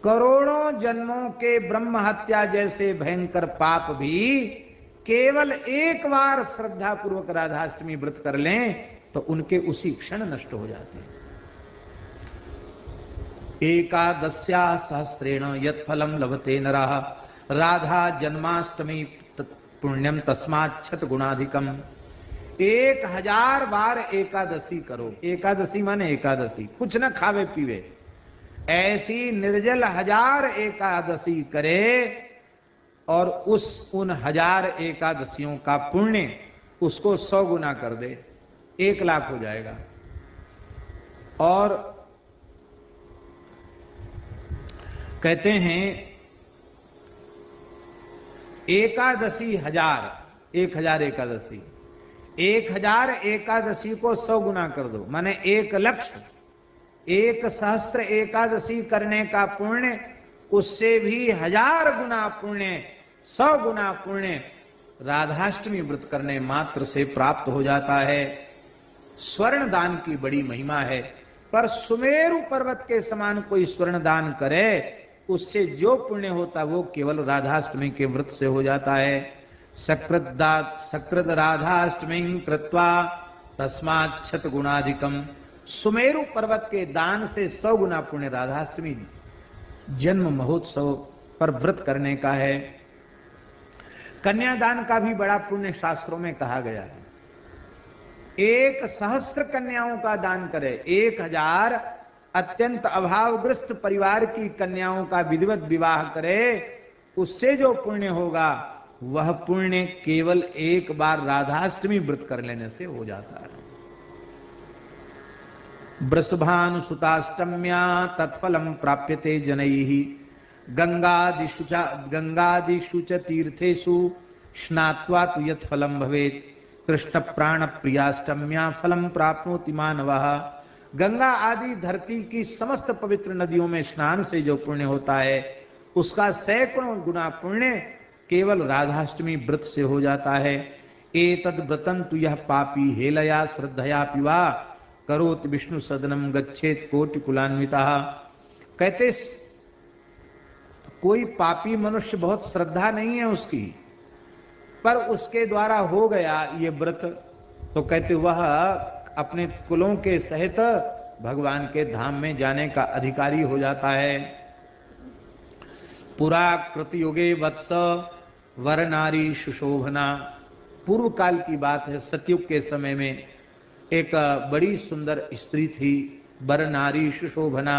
करोड़ों जन्मों के ब्रह्म हत्या जैसे भयंकर पाप भी केवल एक बार श्रद्धा पूर्वक राधाष्टमी व्रत कर लें तो उनके उसी क्षण नष्ट हो जाते हैं। एकादश्या सहस्रेण यत् फलम लभते नरः राधा जन्माष्टमी पुण्यम तस्मात् छत गुणाधिकम। 1000 बार एकादशी करो। एकादशी माने एकादशी, कुछ न खावे पीवे, ऐसी निर्जल 1000 एकादशी करे और उन 1000 एकादशियों का पुण्य उसको 100 गुना कर दे, 1 लाख हो जाएगा। और कहते हैं एकादशी 1000 एकादशी, 1000 एकादशी को 100 गुना कर दो, माने 1 लक्ष्य, 1 सहस्त्र एकादशी करने का पुण्य उससे भी 1000 गुना पुण्य, 100 गुना पुण्य राधाष्टमी व्रत करने मात्र से प्राप्त हो जाता है। स्वर्ण दान की बड़ी महिमा है, पर सुमेरु पर्वत के समान कोई स्वर्ण दान करे उससे जो पुण्य होता वो केवल राधाष्टमी के व्रत से हो जाता है। सकृत राधाष्टमी कृत्वा तस्मात् शत गुणाधिकम। सुमेरु पर्वत के दान से 100 गुना पुण्य राधाष्टमी जन्म महोत्सव पर व्रत करने का है। कन्यादान का भी बड़ा पुण्य शास्त्रों में कहा गया है। 1 सहस्त्र कन्याओं का दान करे, 1000 अत्यंत अभावग्रस्त परिवार की कन्याओं का विधिवत विवाह करे, उससे जो पुण्य होगा वह पुण्य केवल एक बार राधाष्टमी व्रत कर लेने से हो जाता है। वृषभानुसुताष्टम्या तत्फलम प्राप्यते जनैः गंगादिषु च तीर्थेषु स्नात्वा तु यत् फलम भवेत् कृष्ण प्राण प्रियाष्टम्या फलम प्राप्नोति मानवः। गंगा आदि धरती की समस्त पवित्र नदियों में स्नान से जो पुण्य होता है उसका सैकड़ों गुना पुण्य केवल राधाष्टमी व्रत से हो जाता है। एतद् व्रतं तु यह पापी हेलया श्रद्धया पिवा करोति विष्णु सदनम गच्छेत कोटि कुलान्विता। कहते कोई पापी मनुष्य बहुत श्रद्धा नहीं है उसकी, पर उसके द्वारा हो गया ये व्रत तो कहते वह अपने कुलों के सहित भगवान के धाम में जाने का अधिकारी हो जाता है। पुरा कृतयुगे वत्स वर नारी सुशोभना। पूर्व काल की बात है, सतयुग के समय में एक बड़ी सुंदर स्त्री थी, वर नारी सुशोभना।